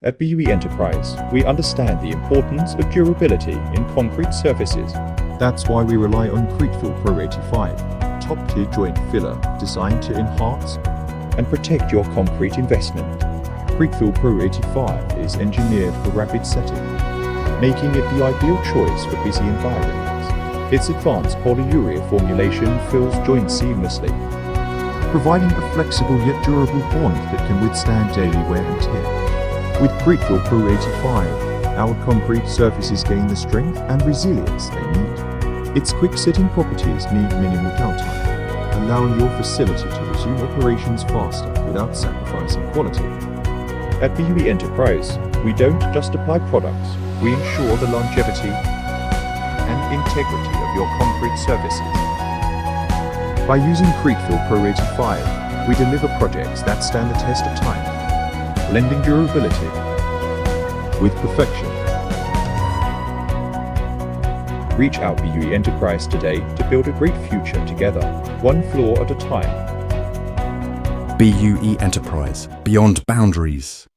At BUE Enterprise, we understand the importance of durability in concrete surfaces. That's why we rely on CreteFill Pro 85, top-tier joint filler designed to enhance and protect your concrete investment. CreteFill Pro 85 is engineered for rapid setting, making it the ideal choice for busy environments. Its advanced polyurea formulation fills joints seamlessly, providing a flexible yet durable bond that can withstand daily wear and tear. With CreteFill Pro 85, our concrete surfaces gain the strength and resilience they need. Its quick-setting properties need minimal downtime, allowing your facility to resume operations faster without sacrificing quality. At BUE Enterprise, we don't just apply products, we ensure the longevity and integrity of your concrete surfaces. By using CreteFill Pro 85, we deliver projects that stand the test of time, blending durability with perfection. Reach out BUE Enterprise today to build a great future together, one floor at a time. BUE Enterprise, beyond boundaries.